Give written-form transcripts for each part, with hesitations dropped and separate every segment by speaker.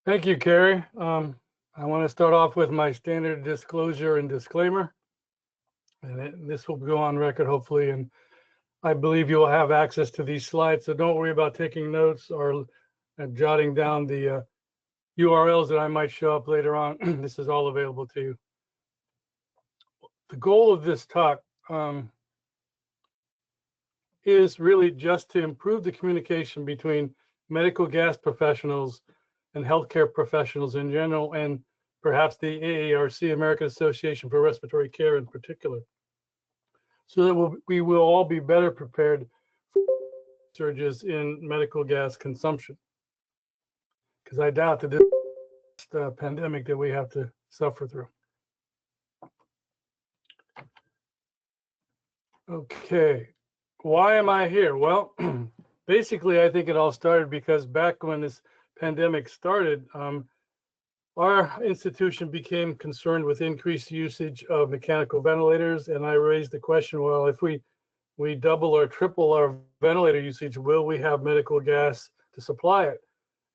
Speaker 1: Thank you, Carrie. I want to start off with my standard disclosure and disclaimer, and this will go on record hopefully, and I believe you'll have access to these slides, so don't worry about taking notes or jotting down the URLs that I might show up later on. This is all available to you. The goal of this talk is really just to improve the communication between medical gas professionals and healthcare professionals in general, and perhaps the AARC, American Association for Respiratory Care in particular, so that we will all be better prepared for surges in medical gas consumption. Because I doubt that this pandemic that we have to suffer through. Okay, why am I here? Well, basically, I think it all started because back when this pandemic started, our institution became concerned with increased usage of mechanical ventilators, and I raised the question, well, if we double or triple our ventilator usage, will we have medical gas to supply it?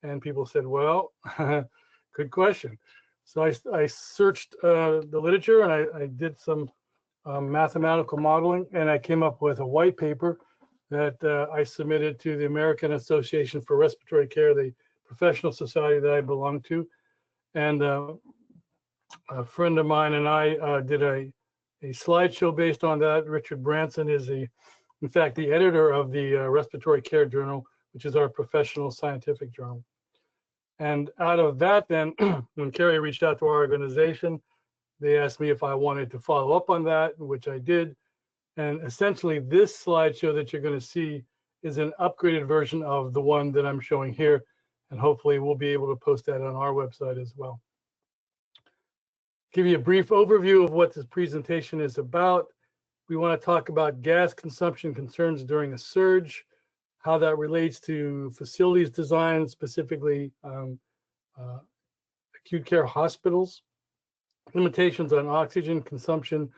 Speaker 1: And people said, well, good question. So I searched the literature, and I did some mathematical modeling, and I came up with a white paper that I submitted to the American Association for Respiratory Care, the professional society that I belong to. And a friend of mine and I did a slideshow based on that. Richard Branson is in fact, the editor of the Respiratory Care Journal, which is our professional scientific journal. And out of that, then, when Carrie reached out to our organization, they asked me if I wanted to follow up on that, which I did. And essentially, this slideshow that you're going to see is an upgraded version of the one that I'm showing here. And hopefully, we'll be able to post that on our website as well. Give you a brief overview of what this presentation is about. We want to talk about gas consumption concerns during a surge, how that relates to facilities design, specifically acute care hospitals, limitations on oxygen consumption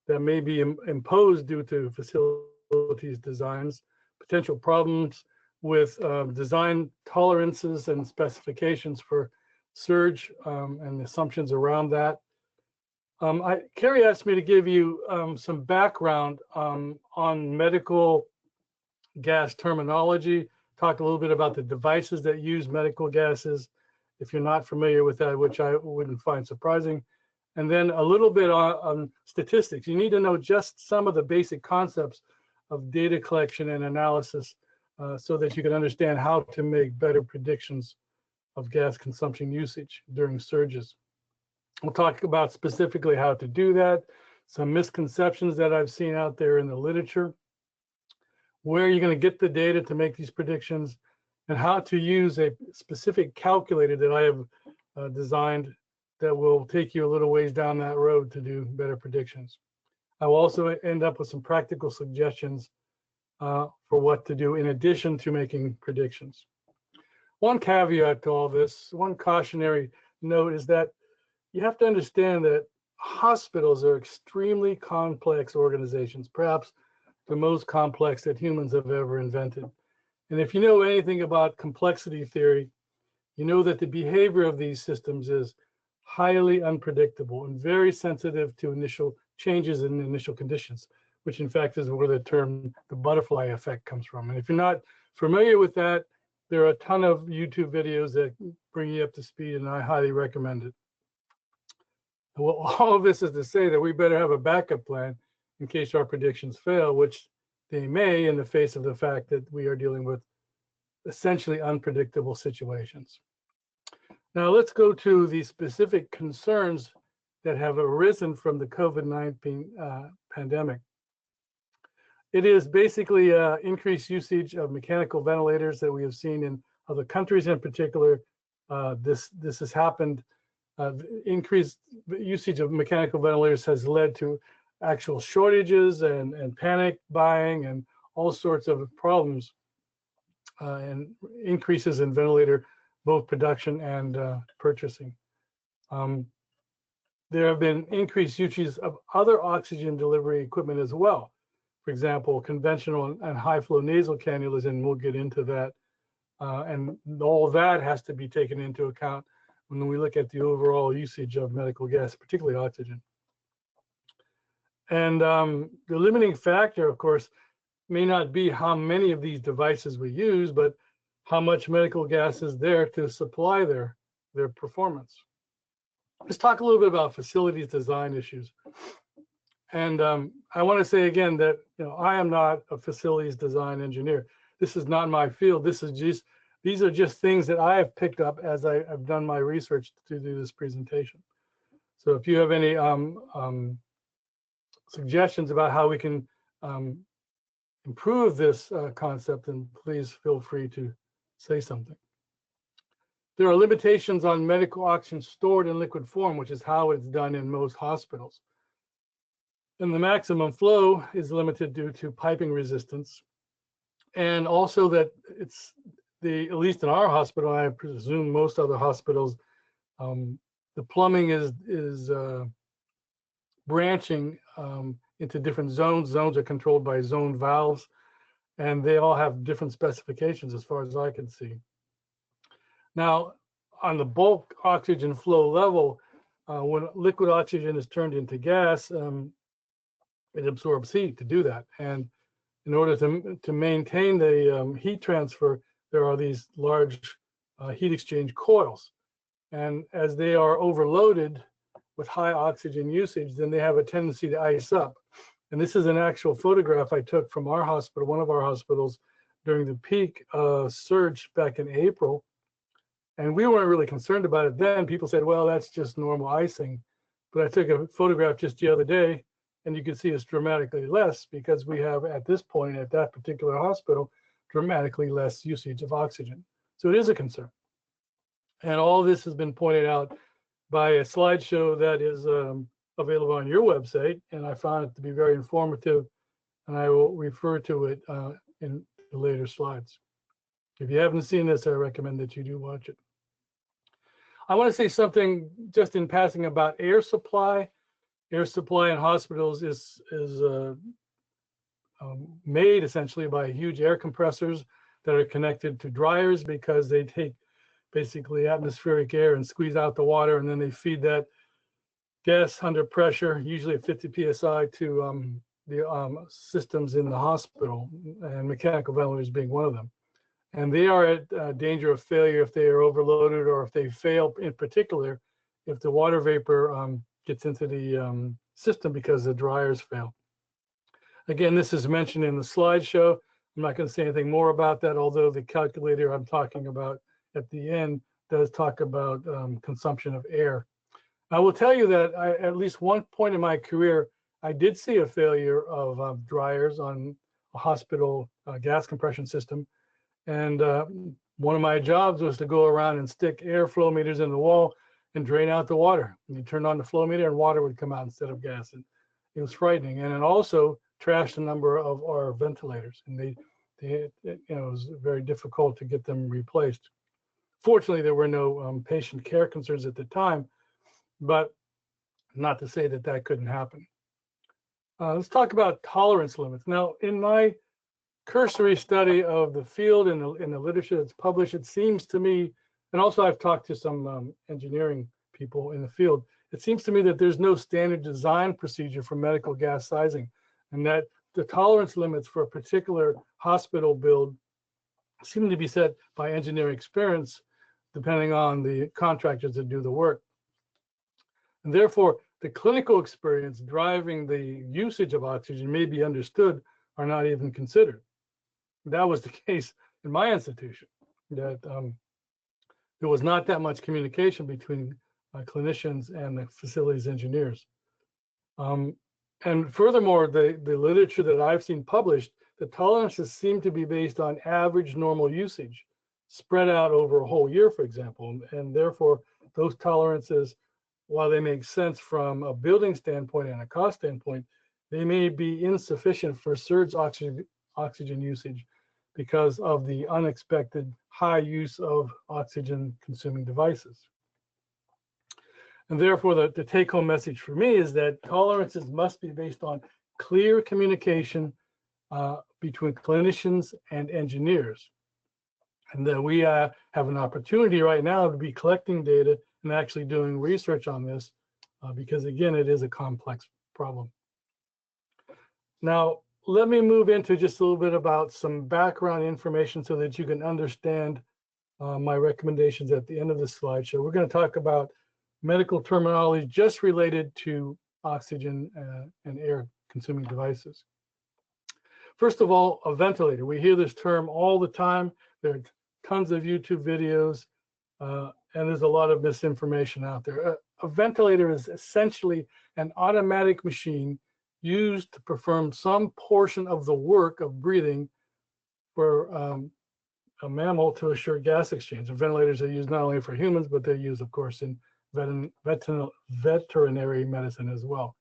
Speaker 1: that may be imposed due to facilities designs, potential problems with design tolerances and specifications for surge and assumptions around that. Carrie asked me to give you some background on medical gas terminology, talk a little bit about the devices that use medical gases, if you're not familiar with that, which I wouldn't find surprising. And then a little bit on statistics. You need to know just some of the basic concepts of data collection and analysis so that you can understand how to make better predictions of gas consumption usage during surges. We'll talk about specifically how to do that, some misconceptions that I've seen out there in the literature, where you're going to get the data to make these predictions, and how to use a specific calculator that I have designed that will take you a little ways down that road to do better predictions. I will also end up with some practical suggestions for what to do in addition to making predictions. One caveat to all this, one cautionary note is that you have to understand that hospitals are extremely complex organizations, perhaps the most complex that humans have ever invented. And if you know anything about complexity theory, you know that the behavior of these systems is highly unpredictable and very sensitive to initial changes in initial conditions, which in fact is where the term the butterfly effect comes from. And if you're not familiar with that, there are a ton of YouTube videos that bring you up to speed, and I highly recommend it. Well, all of this is to say that we better have a backup plan in case our predictions fail, which they may in the face of the fact that we are dealing with essentially unpredictable situations. Now let's go to the specific concerns that have arisen from the COVID-19 pandemic. It is basically increased usage of mechanical ventilators that we have seen in other countries in particular. This has happened. Increased usage of mechanical ventilators has led to actual shortages and panic buying and all sorts of problems and increases in ventilator both production and purchasing. There have been increased uses of other oxygen delivery equipment as well. For example, conventional and high flow nasal cannulas, and we'll get into that. And all of that has to be taken into account when we look at the overall usage of medical gas, particularly oxygen. And the limiting factor, of course, may not be how many of these devices we use, but how much medical gas is there to supply their performance. Let's talk a little bit about facilities design issues. And I want to say again that I am not a facilities design engineer. This is not my field. These are just things that I have picked up as I've done my research to do this presentation. So if you have any suggestions about how we can improve this concept, then please feel free to say something. There are limitations on medical oxygen stored in liquid form, which is how it's done in most hospitals. And the maximum flow is limited due to piping resistance. And also that at least in our hospital, I presume most other hospitals, the plumbing is branching into different zones. Zones are controlled by zone valves, and they all have different specifications as far as I can see. Now, on the bulk oxygen flow level, when liquid oxygen is turned into gas, it absorbs heat to do that. And in order to maintain the heat transfer, there are these large heat exchange coils. And as they are overloaded with high oxygen usage, then they have a tendency to ice up. And this is an actual photograph I took from our hospital, one of our hospitals, during the peak surge back in April. And we weren't really concerned about it then. People said, well, that's just normal icing. But I took a photograph just the other day, and you can see it's dramatically less because we have, at this point, at that particular hospital, dramatically less usage of oxygen. So it is a concern. And all this has been pointed out by a slideshow that is available on your website, and I found it to be very informative, and I will refer to it in the later slides. If you haven't seen this, I recommend that you do watch it. I want to say something just in passing about air supply. Air supply in hospitals is made essentially by huge air compressors that are connected to dryers, because they take basically atmospheric air and squeeze out the water, and then they feed that gas under pressure, usually at 50 psi, to the systems in the hospital, and mechanical ventilators being one of them. And they are at danger of failure if they are overloaded, or if they fail, in particular, if the water vapor gets into the system because the dryers fail. Again, this is mentioned in the slideshow. I'm not going to say anything more about that, although the calculator I'm talking about at the end does talk about consumption of air. I will tell you that at least one point in my career, I did see a failure of dryers on a hospital gas compression system. And one of my jobs was to go around and stick air flow meters in the wall and drain out the water. And you turned on the flow meter and water would come out instead of gas. And it was frightening. And it also trashed a number of our ventilators. And it was very difficult to get them replaced. Fortunately, there were no patient care concerns at the time, but not to say that that couldn't happen. Let's talk about tolerance limits. Now, in my cursory study of the field and in the literature that's published, it seems to me, and also I've talked to some engineering people in the field, it seems to me that there's no standard design procedure for medical gas sizing, and that the tolerance limits for a particular hospital build seem to be set by engineering experience, depending on the contractors that do the work. And therefore, the clinical experience driving the usage of oxygen may be understood or not even considered. That was the case in my institution, that there was not that much communication between clinicians and the facilities engineers. And furthermore, the literature that I've seen published, the tolerances seem to be based on average normal usage spread out over a whole year, for example. And therefore, those tolerances, while they make sense from a building standpoint and a cost standpoint, they may be insufficient for surge oxygen usage because of the unexpected high use of oxygen consuming devices. And therefore, the take-home message for me is that tolerances must be based on clear communication between clinicians and engineers. And that we have an opportunity right now to be collecting data and actually doing research on this because, again, it is a complex problem. Now, let me move into just a little bit about some background information so that you can understand my recommendations at the end of the slideshow. We're going to talk about medical terminology just related to oxygen and air consuming devices. First of all, a ventilator. We hear this term all the time. There are tons of YouTube videos, and there's a lot of misinformation out there. A ventilator is essentially an automatic machine used to perform some portion of the work of breathing for a mammal to assure gas exchange. And ventilators are used not only for humans, but they're used, of course, in veterinary medicine as well.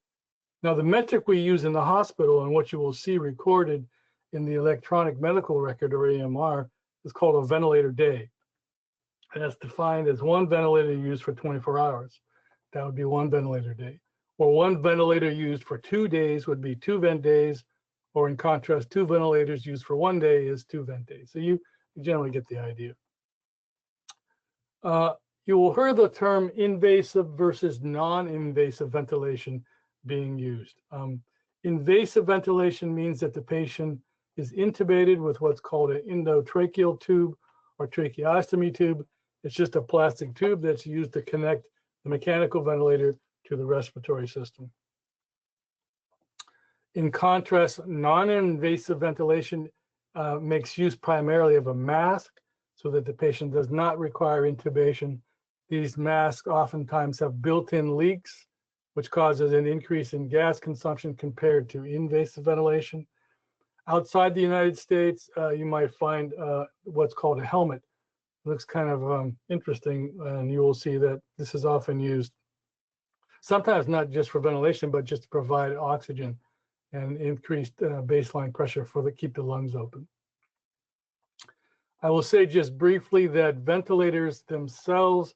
Speaker 1: Now, the metric we use in the hospital and what you will see recorded in the electronic medical record, or EMR, is called a ventilator day. And that's defined as one ventilator used for 24 hours. That would be one ventilator day. Or one ventilator used for 2 days would be 2 vent days. Or in contrast, 2 ventilators used for 1 day is 2 vent days. So you generally get the idea. You will hear the term invasive versus non-invasive ventilation being used. Invasive ventilation means that the patient is intubated with what's called an endotracheal tube or tracheostomy tube. It's just a plastic tube that's used to connect the mechanical ventilator to the respiratory system. In contrast, non-invasive ventilation makes use primarily of a mask so that the patient does not require intubation. These masks oftentimes have built-in leaks, which causes an increase in gas consumption compared to invasive ventilation. Outside the United States, you might find what's called a helmet. It looks kind of interesting, and you will see that this is often used, sometimes not just for ventilation, but just to provide oxygen and increased baseline pressure keep the lungs open. I will say just briefly that ventilators themselves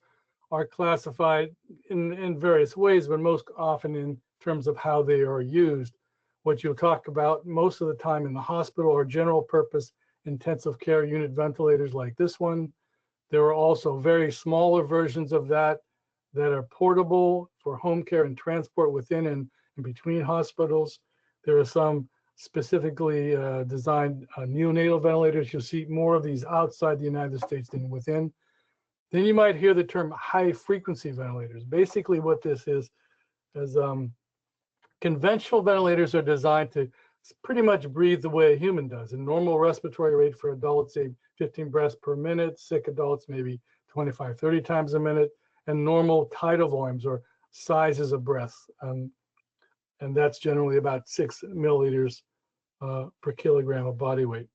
Speaker 1: are classified in various ways, but most often in terms of how they are used. What you'll talk about most of the time in the hospital are general purpose intensive care unit ventilators like this one. There are also very smaller versions of that are portable for home care and transport within and between hospitals. There are some specifically designed neonatal ventilators. You'll see more of these outside the United States than within. Then you might hear the term high frequency ventilators. Basically what this is conventional ventilators are designed to pretty much breathe the way a human does. A normal respiratory rate for adults, say 15 breaths per minute, sick adults maybe 25, 30 times a minute, and normal tidal volumes or sizes of breaths. And that's generally about 6 milliliters per kilogram of body weight.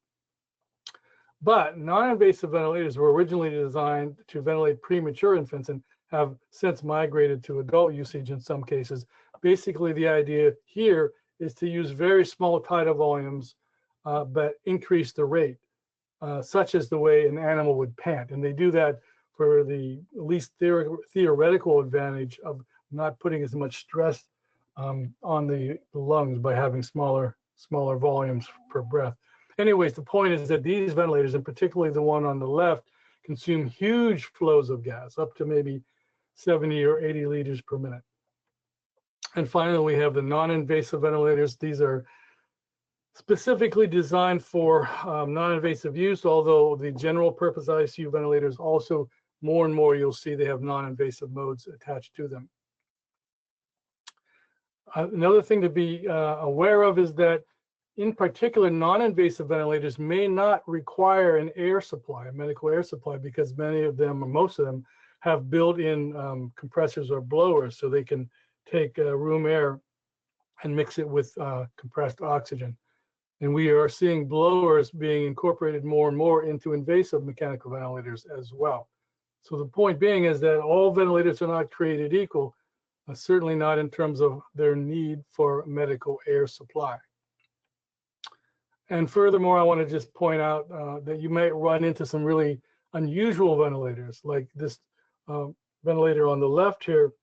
Speaker 1: But non-invasive ventilators were originally designed to ventilate premature infants and have since migrated to adult usage in some cases. Basically, the idea here is to use very small tidal volumes, but increase the rate, such as the way an animal would pant. And they do that for the least theoretical advantage of not putting as much stress on the lungs by having smaller volumes per breath. Anyways, the point is that these ventilators, and particularly the one on the left, consume huge flows of gas, up to maybe 70 or 80 liters per minute. And finally, we have the non-invasive ventilators. These are specifically designed for non-invasive use, although the general purpose ICU ventilators also, more and more, you'll see they have non-invasive modes attached to them. Another thing to be aware of is that, in particular, non-invasive ventilators may not require an air supply, a medical air supply, because many of them, or most of them, have built-in compressors or blowers, so they can take room air and mix it with compressed oxygen. And we are seeing blowers being incorporated more and more into invasive mechanical ventilators as well. So the point being is that all ventilators are not created equal, certainly not in terms of their need for medical air supply. And furthermore, I want to just point out that you might run into some really unusual ventilators, like this ventilator on the left here,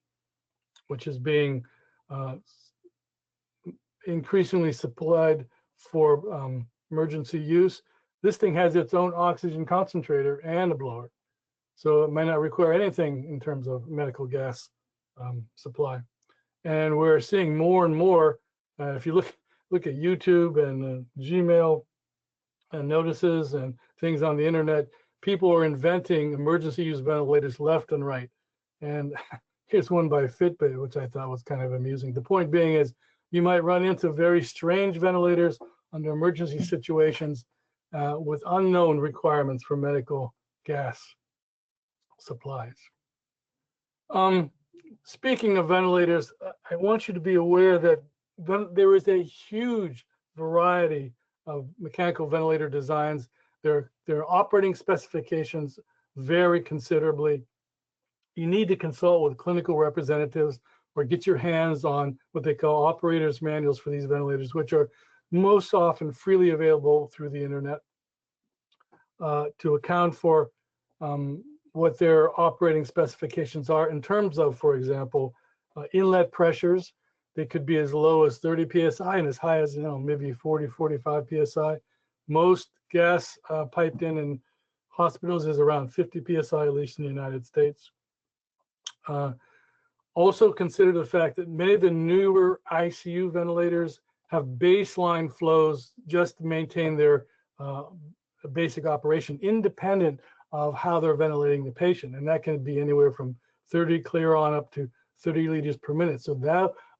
Speaker 1: which is being increasingly supplied for emergency use. This thing has its own oxygen concentrator and a blower. So it might not require anything in terms of medical gas supply. And we're seeing more and more, if you look at YouTube and Gmail and notices and things on the internet, people are inventing emergency use ventilators left and right. And here's one by Fitbit, which I thought was kind of amusing. The point being is you might run into very strange ventilators under emergency situations with unknown requirements for medical gas supplies. Speaking of ventilators, I want you to be aware that there is a huge variety of mechanical ventilator designs. Their operating specifications vary considerably. You need to consult with clinical representatives or get your hands on what they call operators manuals for these ventilators, which are most often freely available through the internet to account for what their operating specifications are in terms of, for example, inlet pressures. They could be as low as 30 psi and as high as, maybe 40, 45 psi. Most gas piped in hospitals is around 50 psi, at least in the United States. Also consider the fact that many of the newer ICU ventilators have baseline flows just to maintain their basic operation, independent of how they're ventilating the patient. And that can be anywhere from 30 clear on up to 30 liters per minute. So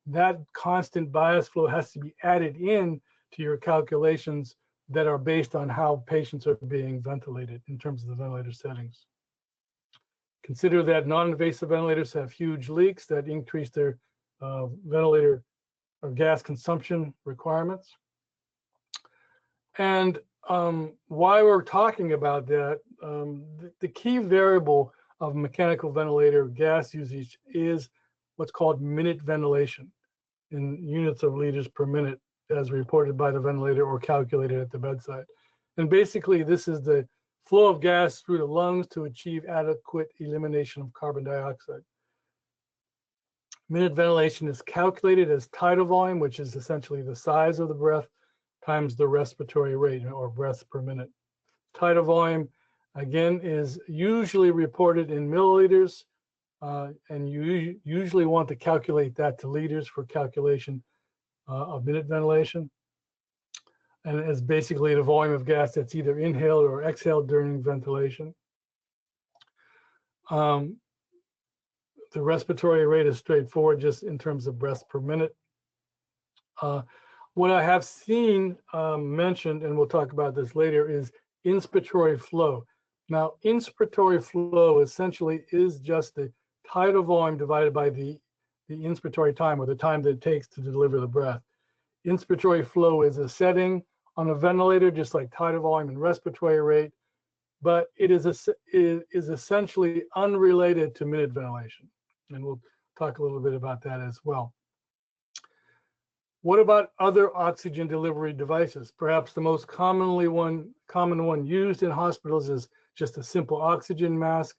Speaker 1: that constant bias flow has to be added in to your calculations that are based on how patients are being ventilated in terms of the ventilator settings. Consider that non-invasive ventilators have huge leaks that increase their ventilator or gas consumption requirements. And why we're talking about that, the key variable of mechanical ventilator gas usage is what's called minute ventilation in units of liters per minute as reported by the ventilator or calculated at the bedside. And basically this is the flow of gas through the lungs to achieve adequate elimination of carbon dioxide. Minute ventilation is calculated as tidal volume, which is essentially the size of the breath, times the respiratory rate or breaths per minute. Tidal volume, again, is usually reported in milliliters, and you usually want to calculate that to liters for calculation of minute ventilation. And it's basically the volume of gas that's either inhaled or exhaled during ventilation. The respiratory rate is straightforward, just in terms of breaths per minute. What I have seen mentioned, and we'll talk about this later, is inspiratory flow. Now, inspiratory flow essentially is just the tidal volume divided by the inspiratory time, or the time that it takes to deliver the breath. Inspiratory flow is a setting on a ventilator, just like tidal volume and respiratory rate, but it is essentially unrelated to minute ventilation. And we'll talk a little bit about that as well. What about other oxygen delivery devices? Perhaps the most common one used in hospitals is just a simple oxygen mask.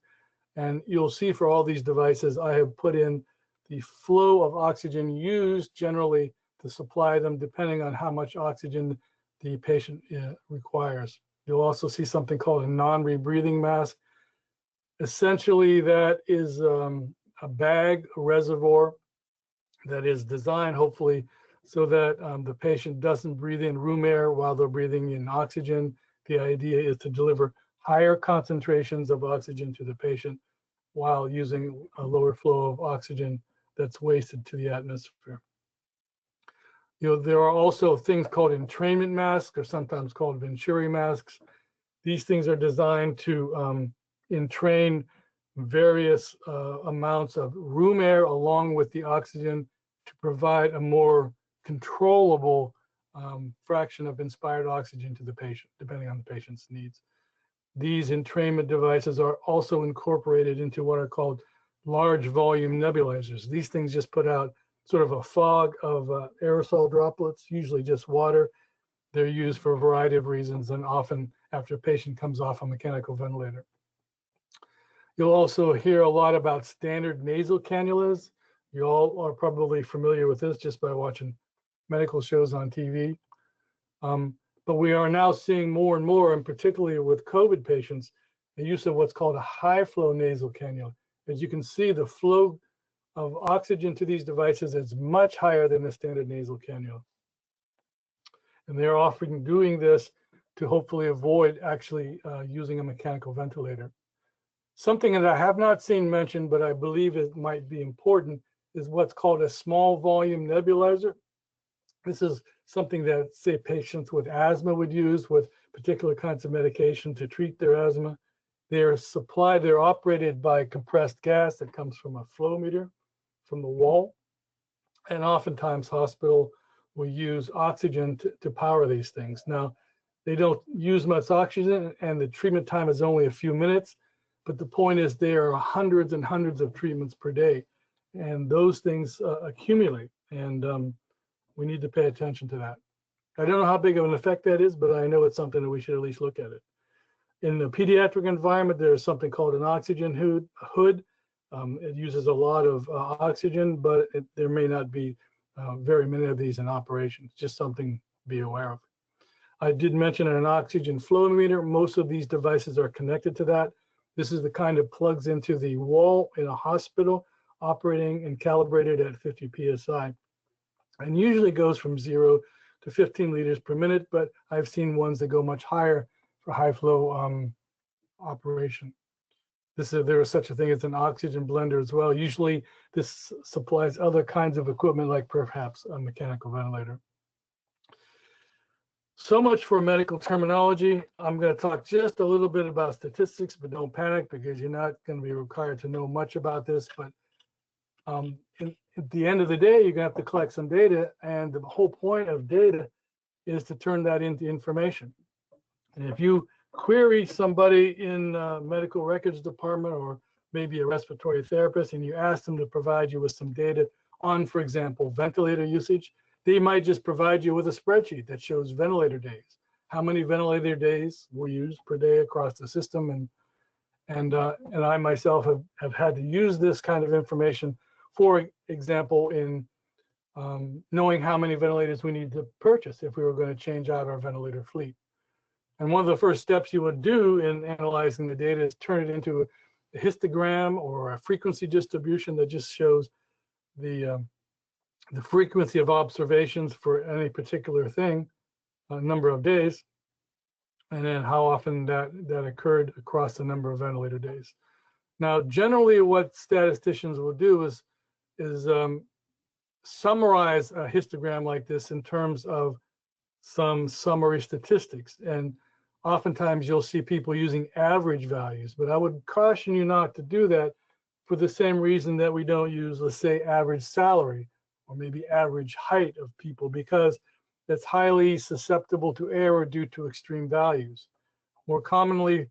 Speaker 1: And you'll see for all these devices, I have put in the flow of oxygen used generally to supply them, depending on how much oxygen the patient requires. You'll also see something called a non-rebreathing mask. Essentially, that is a bag, a reservoir that is designed, hopefully, so that the patient doesn't breathe in room air while they're breathing in oxygen. The idea is to deliver higher concentrations of oxygen to the patient while using a lower flow of oxygen that's wasted to the atmosphere. There are also things called entrainment masks, or sometimes called Venturi masks. These things are designed to entrain various amounts of room air along with the oxygen to provide a more controllable fraction of inspired oxygen to the patient, depending on the patient's needs. These entrainment devices are also incorporated into what are called large volume nebulizers. These things just put out sort of a fog of aerosol droplets, usually just water. They're used for a variety of reasons, and often after a patient comes off a mechanical ventilator. You'll also hear a lot about standard nasal cannulas. You all are probably familiar with this just by watching medical shows on TV. But we are now seeing more and more, and particularly with COVID patients, the use of what's called a high flow nasal cannula. As you can see, the flow of oxygen to these devices is much higher than the standard nasal cannula. And they're often doing this to hopefully avoid actually using a mechanical ventilator. Something that I have not seen mentioned, but I believe it might be important, is what's called a small volume nebulizer. This is something that, say, patients with asthma would use with particular kinds of medication to treat their asthma. They're operated by compressed gas that comes from a flow meter from the wall. And oftentimes hospital will use oxygen to power these things. Now, they don't use much oxygen and the treatment time is only a few minutes, but the point is there are hundreds and hundreds of treatments per day, and those things accumulate, and we need to pay attention to that. I don't know how big of an effect that is, but I know it's something that we should at least look at it. In the pediatric environment, there's something called an oxygen hood. It uses a lot of oxygen, but there may not be very many of these in operation. It's just something to be aware of. I did mention an oxygen flow meter. Most of these devices are connected to that. This is the kind that plugs into the wall in a hospital, operating and calibrated at 50 psi, and usually goes from 0 to 15 liters per minute, but I've seen ones that go much higher for high flow operation. There is such a thing as an oxygen blender as well. Usually this supplies other kinds of equipment, like perhaps a mechanical ventilator. So much for medical terminology. I'm going to talk just a little bit about statistics, but don't panic because you're not going to be required to know much about this. But at the end of the day, you're going to have to collect some data, and the whole point of data is to turn that into information. And if you query somebody in medical records department or maybe a respiratory therapist, and you ask them to provide you with some data on, for example, ventilator usage, they might just provide you with a spreadsheet that shows ventilator days, how many ventilator days were used per day across the system. And I myself have had to use this kind of information, for example, in knowing how many ventilators we need to purchase if we were going to change out our ventilator fleet. And one of the first steps you would do in analyzing the data is turn it into a histogram or a frequency distribution that just shows the frequency of observations for any particular thing, a number of days, and then how often that occurred across the number of ventilator days. Now, generally, what statisticians will do is summarize a histogram like this in terms of some summary statistics. And oftentimes you'll see people using average values, but I would caution you not to do that for the same reason that we don't use, let's say, average salary or maybe average height of people, because that's highly susceptible to error due to extreme values. More commonly,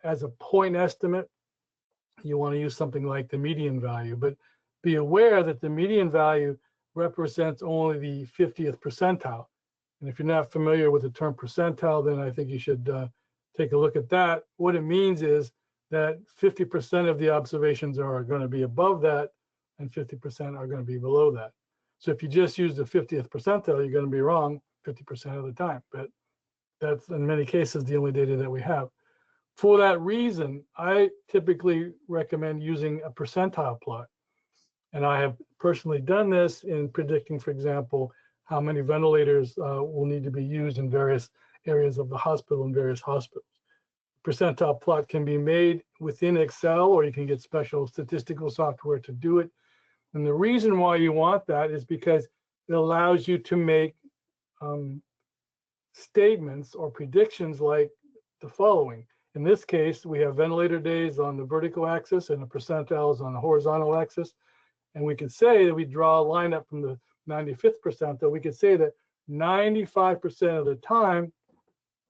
Speaker 1: as a point estimate, you want to use something like the median value, but be aware that the median value represents only the 50th percentile. And if you're not familiar with the term percentile, then I think you should take a look at that. What it means is that 50% of the observations are going to be above that and 50% are going to be below that. So if you just use the 50th percentile, you're going to be wrong 50% of the time. But that's in many cases the only data that we have. For that reason, I typically recommend using a percentile plot. And I have personally done this in predicting, for example, how many ventilators will need to be used in various areas of the hospital in various hospitals. Percentile plot can be made within Excel, or you can get special statistical software to do it. And the reason why you want that is because it allows you to make statements or predictions like the following. In this case, we have ventilator days on the vertical axis and the percentiles on the horizontal axis. And we can say that we draw a line up from the 95th percentile. We could say that 95% of the time,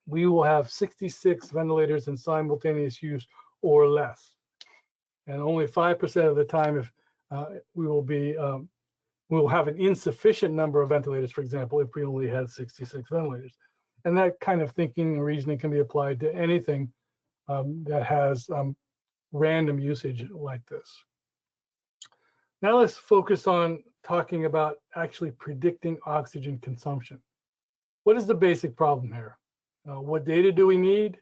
Speaker 1: we will have 66 ventilators in simultaneous use or less. And only 5% of the time, if we will have an insufficient number of ventilators, for example, if we only had 66 ventilators. And that kind of thinking and reasoning can be applied to anything that has random usage like this. Now let's focus on talking about actually predicting oxygen consumption. What is the basic problem here? What data do we need?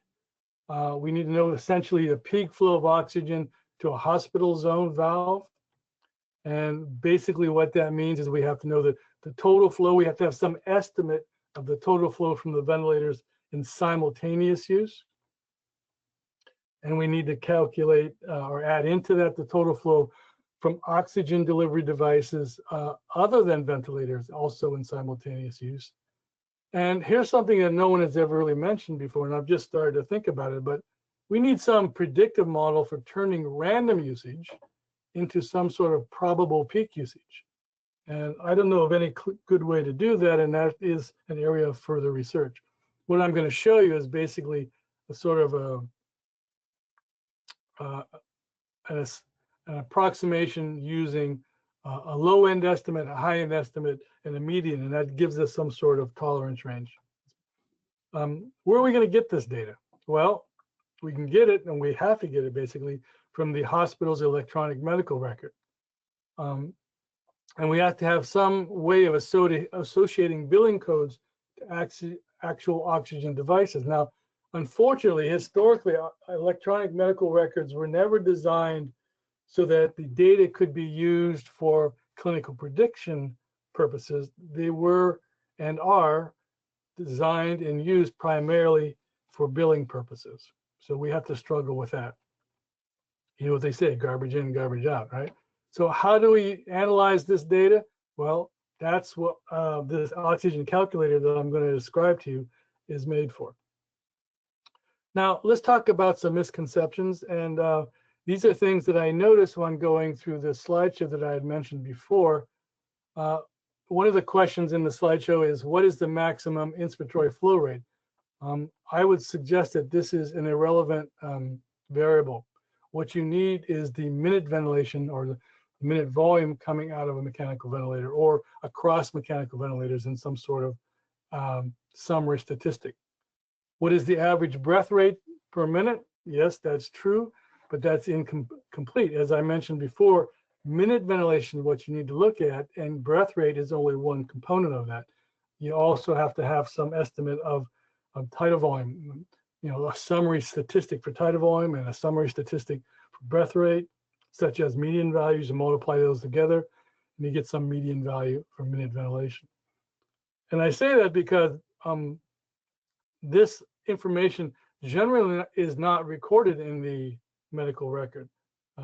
Speaker 1: We need to know essentially the peak flow of oxygen to a hospital zone valve. And basically what that means is we have to know the total flow. We have to have some estimate of the total flow from the ventilators in simultaneous use. And we need to calculate or add into that the total flow from oxygen delivery devices other than ventilators, also in simultaneous use. And here's something that no one has ever really mentioned before, and I've just started to think about it, but we need some predictive model for turning random usage into some sort of probable peak usage. And I don't know of any good way to do that, and that is an area of further research. What I'm going to show you is basically a sort of an approximation using a low-end estimate, a high-end estimate, and a median, and that gives us some sort of tolerance range. Where are we going to get this data? Well, we can get it, and we have to get it basically from the hospital's electronic medical record. And we have to have some way of associating billing codes to actual oxygen devices. Now, unfortunately, historically, electronic medical records were never designed so that the data could be used for clinical prediction purposes. They were and are designed and used primarily for billing purposes. So we have to struggle with that. You know what they say, garbage in, garbage out, right? So how do we analyze this data? Well, that's what this oxygen calculator that I'm going to describe to you is made for. Now, let's talk about some misconceptions. And these are things that I noticed when going through the slideshow that I had mentioned before. One of the questions in the slideshow is, what is the maximum inspiratory flow rate? I would suggest that this is an irrelevant variable. What you need is the minute ventilation or the minute volume coming out of a mechanical ventilator or across mechanical ventilators in some sort of summary statistic. What is the average breath rate per minute? Yes, that's true, but that's incomplete. As I mentioned before, minute ventilation, what you need to look at, and breath rate is only one component of that. You also have to have some estimate of tidal volume, you know, a summary statistic for tidal volume and a summary statistic for breath rate, such as median values, and multiply those together, and you get some median value for minute ventilation. And I say that because this information generally is not recorded in the medical record.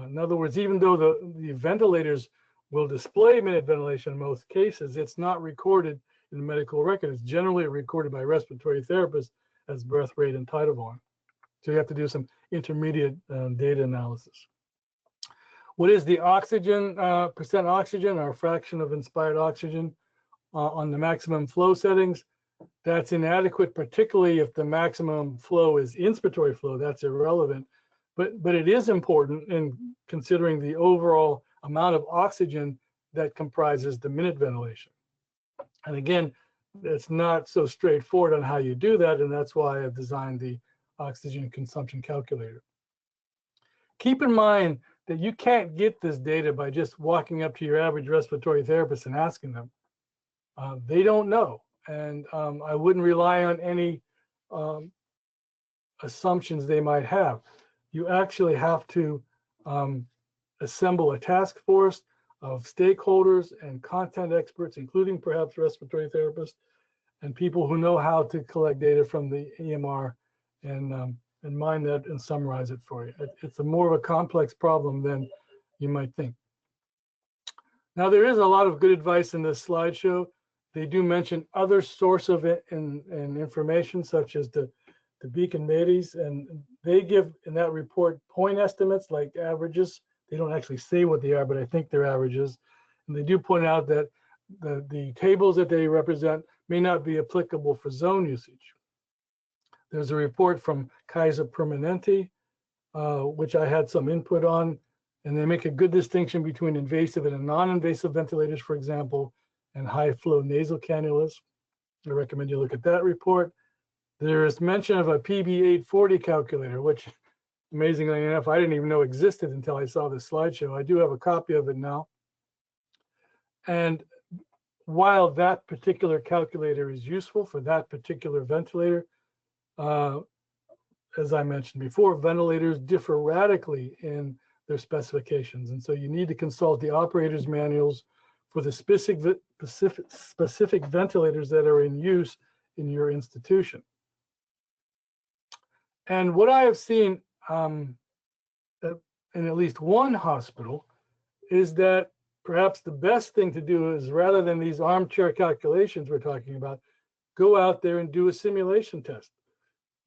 Speaker 1: In other words, even though the ventilators will display minute ventilation in most cases, it's not recorded in the medical record. It's generally recorded by respiratory therapists as breath rate and tidal volume. So you have to do some intermediate data analysis. What is the oxygen, percent oxygen or fraction of inspired oxygen on the maximum flow settings? That's inadequate, particularly if the maximum flow is inspiratory flow. That's irrelevant, but it is important in considering the overall amount of oxygen that comprises the minute ventilation. And again, it's not so straightforward on how you do that, and that's why I've designed the oxygen consumption calculator. Keep in mind that you can't get this data by just walking up to your average respiratory therapist and asking them. They don't know, and I wouldn't rely on any assumptions they might have. You actually have to assemble a task force of stakeholders and content experts, including perhaps respiratory therapists and people who know how to collect data from the EMR and mine that and summarize it for you. It's a more of a complex problem than you might think. Now, there is a lot of good advice in this slideshow. They do mention other source of it and information, such as the Beacon Medes, and they give in that report point estimates like averages. They don't actually say what they are, but I think they're averages. And they do point out that the tables that they represent may not be applicable for zone usage. There's a report from Kaiser Permanente, which I had some input on, and they make a good distinction between invasive and non-invasive ventilators, for example, and high flow nasal cannulas. I recommend you look at that report. There is mention of a PB840 calculator, which amazingly enough, I didn't even know existed until I saw this slideshow. I do have a copy of it now. And while that particular calculator is useful for that particular ventilator, as I mentioned before, ventilators differ radically in their specifications. And so you need to consult the operator's manuals for the specific ventilators that are in use in your institution. And what I have seen in at least one hospital is that perhaps the best thing to do is, rather than these armchair calculations we're talking about, go out there and do a simulation test.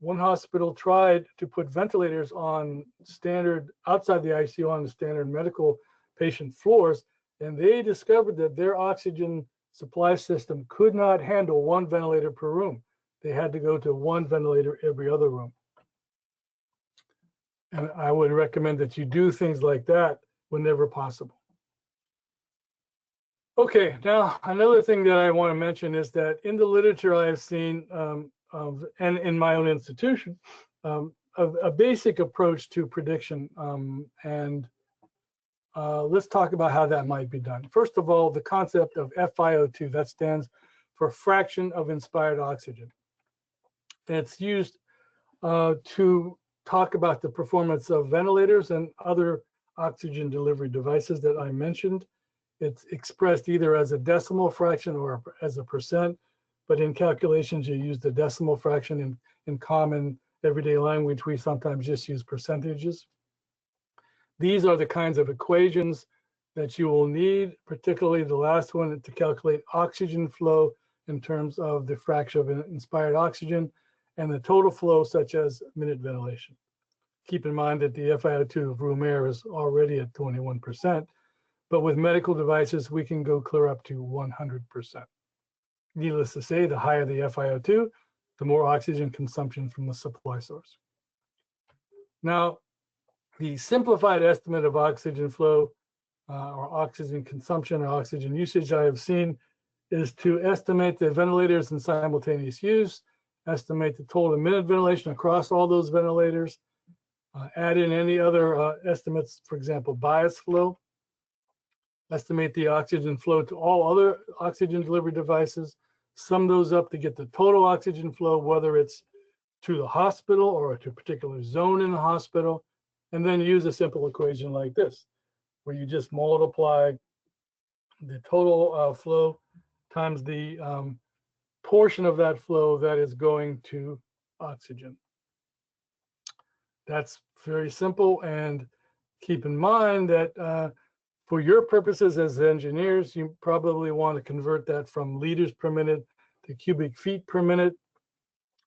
Speaker 1: One hospital tried to put ventilators on standard, outside the ICU, on the standard medical patient floors, and they discovered that their oxygen supply system could not handle one ventilator per room. They had to go to one ventilator every other room. And I would recommend that you do things like that whenever possible. Okay, now another thing that I want to mention is that in the literature I have seen, and in my own institution, a basic approach to prediction, and let's talk about how that might be done. First of all, the concept of FiO2, that stands for fraction of inspired oxygen. And it's used to talk about the performance of ventilators and other oxygen delivery devices that I mentioned. It's expressed either as a decimal fraction or as a percent, but in calculations you use the decimal fraction. In common everyday language, we sometimes just use percentages. These are the kinds of equations that you will need, particularly the last one, to calculate oxygen flow in terms of the fraction of inspired oxygen and the total flow, such as minute ventilation. Keep in mind that the FiO2 of room air is already at 21%, but with medical devices, we can go clear up to 100%. Needless to say, the higher the FiO2, the more oxygen consumption from the supply source. Now, the simplified estimate of oxygen flow or oxygen consumption or oxygen usage I have seen is to estimate the ventilators in simultaneous use, estimate the total minute ventilation across all those ventilators, add in any other estimates, for example, bias flow, estimate the oxygen flow to all other oxygen delivery devices, sum those up to get the total oxygen flow, whether it's to the hospital or to a particular zone in the hospital, and then use a simple equation like this, where you just multiply the total flow times the portion of that flow that is going to oxygen. That's very simple, and keep in mind that for your purposes as engineers, you probably want to convert that from liters per minute to cubic feet per minute,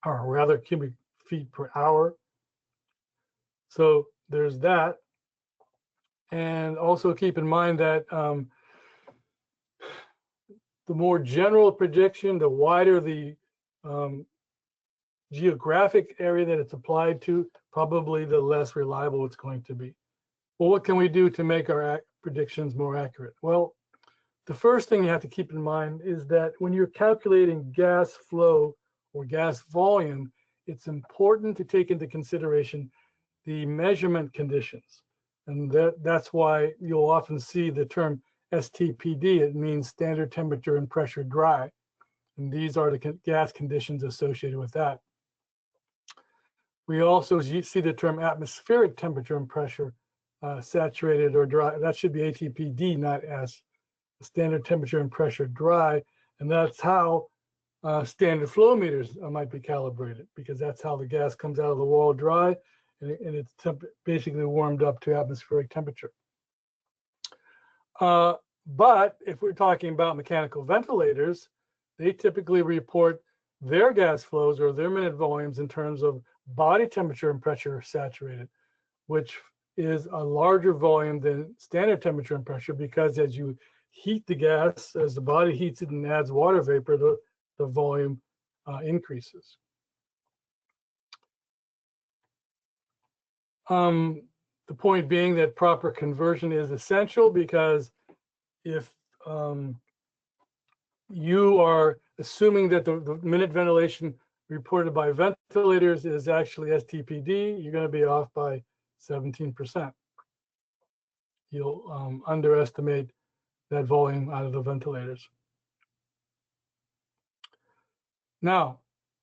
Speaker 1: or rather cubic feet per hour. So there's that. And also keep in mind that the more general prediction, the wider the geographic area that it's applied to, probably the less reliable it's going to be. Well, what can we do to make our predictions more accurate? Well, the first thing you have to keep in mind is that when you're calculating gas flow or gas volume, it's important to take into consideration the measurement conditions. And that's why you'll often see the term STPD. It means standard temperature and pressure dry. And these are the gas conditions associated with that. We also see the term atmospheric temperature and pressure, saturated or dry. That should be ATPD, not S, standard temperature and pressure dry. And that's how standard flow meters might be calibrated, because that's how the gas comes out of the wall dry, and it's basically warmed up to atmospheric temperature. But if we're talking about mechanical ventilators, they typically report their gas flows or their minute volumes in terms of body temperature and pressure saturated, which is a larger volume than standard temperature and pressure, because as you heat the gas, as the body heats it and adds water vapor, the volume increases. The point being that proper conversion is essential, because if you are assuming that the minute ventilation reported by ventilators is actually STPD, you're going to be off by 17%. You'll underestimate that volume out of the ventilators. Now,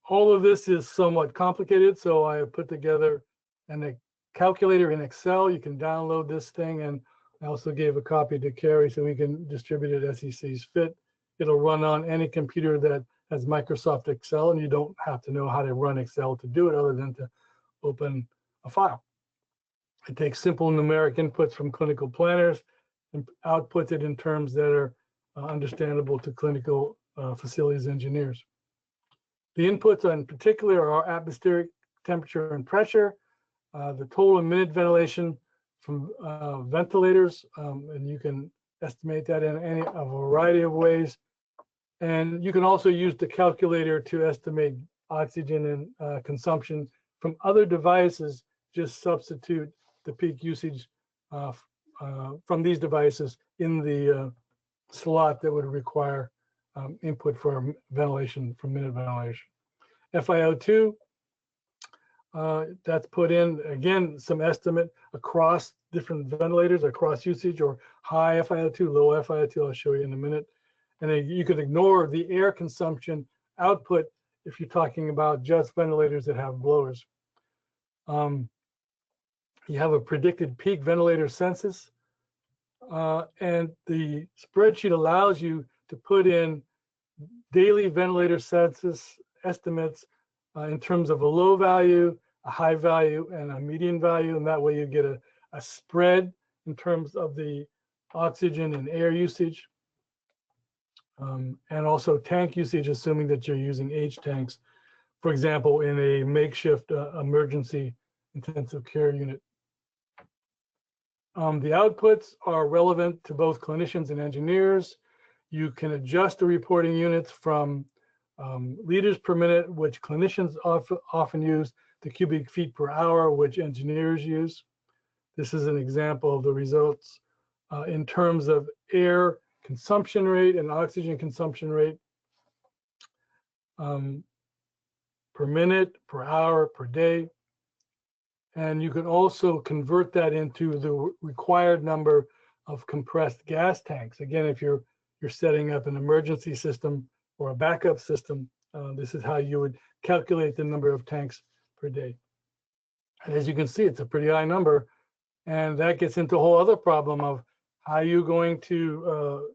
Speaker 1: All of this is somewhat complicated, so I have put together a calculator in Excel. You can download this thing, and I also gave a copy to Carrie so we can distribute it as he sees fit. It'll run on any computer that has Microsoft Excel, and you don't have to know how to run Excel to do it other than to open a file. It takes simple numeric inputs from clinical planners and outputs it in terms that are understandable to clinical facilities engineers. The inputs in particular are atmospheric temperature and pressure, the total minute ventilation from ventilators, and you can estimate that in a variety of ways. And you can also use the calculator to estimate oxygen and consumption from other devices. Just substitute the peak usage from these devices in the slot that would require input for ventilation, from minute ventilation. FiO2, that's put in, again, some estimate across different ventilators, across usage, or high FiO2, low FiO2, I'll show you in a minute. And then you could ignore the air consumption output if you're talking about just ventilators that have blowers. You have a predicted peak ventilator census, and the spreadsheet allows you to put in daily ventilator census estimates in terms of a low value, a high value, and a median value, and that way you get a spread in terms of the oxygen and air usage, and also tank usage, assuming that you're using H tanks, for example, in a makeshift emergency intensive care unit. The outputs are relevant to both clinicians and engineers. You can adjust the reporting units from liters per minute, which clinicians often use, to cubic feet per hour, which engineers use. This is an example of the results in terms of air consumption rate and oxygen consumption rate per minute, per hour, per day. And you can also convert that into the required number of compressed gas tanks. Again, if you're setting up an emergency system or a backup system, this is how you would calculate the number of tanks per day. And as you can see, it's a pretty high number. And that gets into a whole other problem of how you're going to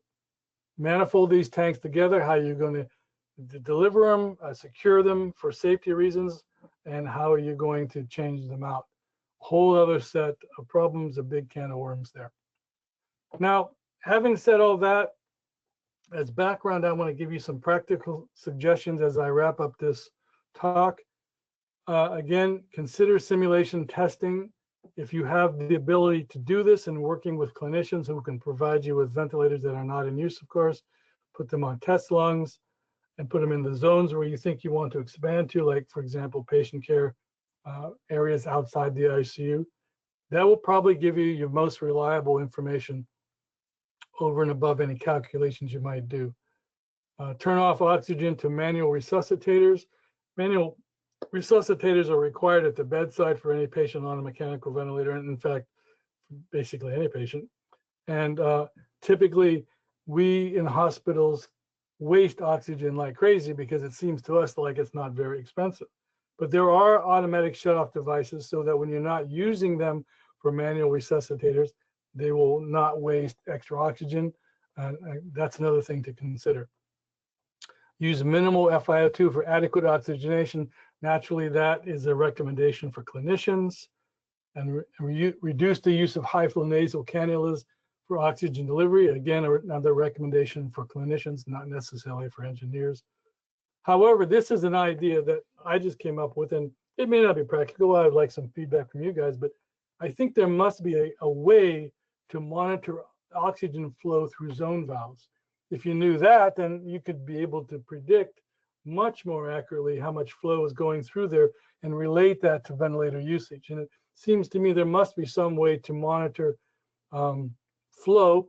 Speaker 1: manifold these tanks together, how you're going to deliver them, secure them for safety reasons, and how are you going to change them out. A whole other set of problems, a big can of worms there. Now, having said all that, as background, I want to give you some practical suggestions as I wrap up this talk. Again, consider simulation testing. If you have the ability to do this and working with clinicians who can provide you with ventilators that are not in use, of course, put them on test lungs and put them in the zones where you think you want to expand to, like, for example, patient care areas outside the ICU. That will probably give you your most reliable information over and above any calculations you might do. Turn off oxygen to manual resuscitators. Manual resuscitators are required at the bedside for any patient on a mechanical ventilator, and in fact, basically any patient. And typically, we in hospitals waste oxygen like crazy because it seems to us like it's not very expensive. But there are automatic shutoff devices so that when you're not using them for manual resuscitators, they will not waste extra oxygen. That's another thing to consider. Use minimal FiO2 for adequate oxygenation. Naturally, that is a recommendation for clinicians. And reduce the use of high flow nasal cannulas for oxygen delivery. Again, another recommendation for clinicians, not necessarily for engineers. However, this is an idea that I just came up with, and it may not be practical. I would like some feedback from you guys, but I think there must be a way to monitor oxygen flow through zone valves. If you knew that, then you could be able to predict much more accurately how much flow is going through there and relate that to ventilator usage. And it seems to me there must be some way to monitor flow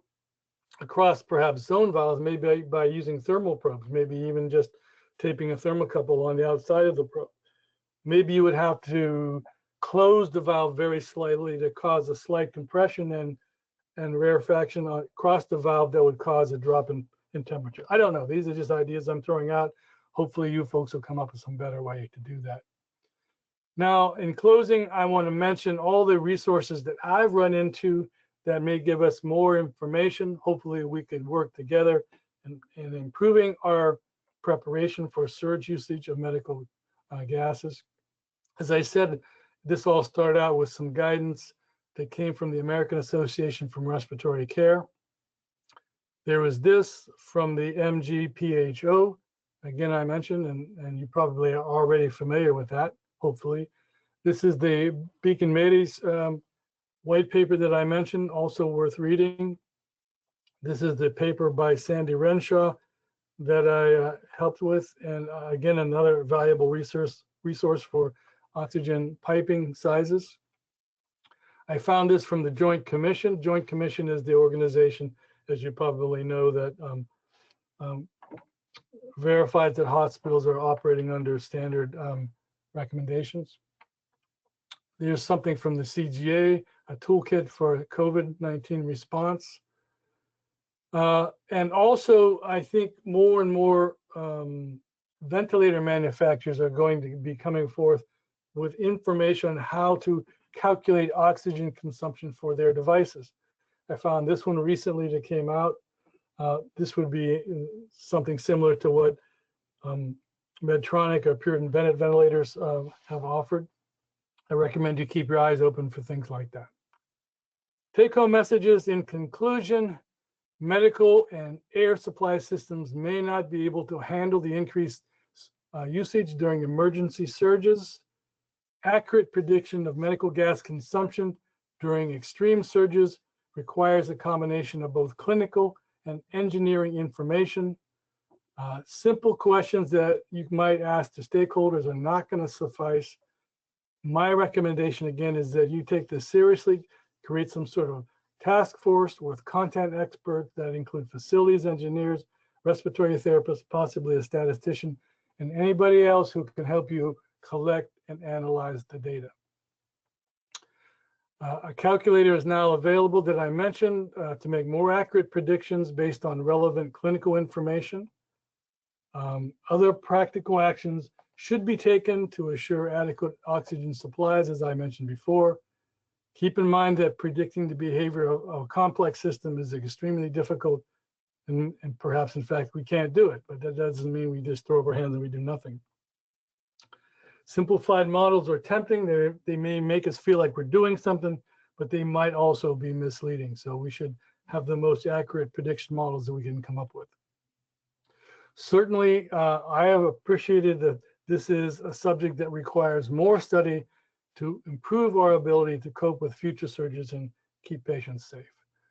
Speaker 1: across perhaps zone valves, maybe by using thermal probes, maybe even just taping a thermocouple on the outside of the probe. Maybe you would have to close the valve very slightly to cause a slight compression and rarefaction across the valve that would cause a drop in temperature. I don't know. These are just ideas I'm throwing out. hopefully you folks will come up with some better way to do that. Now, in closing, I want to mention all the resources that I've run into that may give us more information. Hopefully we could work together in improving our preparation for surge usage of medical gases. As I said, this all started out with some guidance that came from the American Association for Respiratory Care. There was this from the MGPHO. Again, I mentioned, and you probably are already familiar with that, hopefully. This is the Beacon Medes white paper that I mentioned, also worth reading. This is the paper by Sandy Renshaw that I helped with, and again, another valuable resource for oxygen piping sizes. I found this from the Joint Commission. Joint Commission is the organization, as you probably know, that verifies that hospitals are operating under standard recommendations. There's something from the CGA, a toolkit for COVID-19 response. And also, I think more and more ventilator manufacturers are going to be coming forth with information on how to calculate oxygen consumption for their devices. I found this one recently that came out. This would be something similar to what Medtronic or Puritan Bennett ventilators have offered. I recommend you keep your eyes open for things like that. Take-home messages in conclusion: medical and air supply systems may not be able to handle the increased usage during emergency surges. Accurate prediction of medical gas consumption during extreme surges requires a combination of both clinical and engineering information. Simple questions that you might ask to stakeholders are not going to suffice. My recommendation again is that you take this seriously, create some sort of task force with content experts that include facilities engineers, respiratory therapists, possibly a statistician, and anybody else who can help you collect and analyze the data. A calculator is now available that I mentioned to make more accurate predictions based on relevant clinical information. Other practical actions should be taken to assure adequate oxygen supplies, as I mentioned before. Keep in mind that predicting the behavior of a complex system is extremely difficult, and perhaps, in fact, we can't do it, but that doesn't mean we just throw up our hands and we do nothing. Simplified models are tempting. They may make us feel like we're doing something, but they might also be misleading. So we should have the most accurate prediction models that we can come up with. Certainly, I have appreciated that this is a subject that requires more study to improve our ability to cope with future surges and keep patients safe.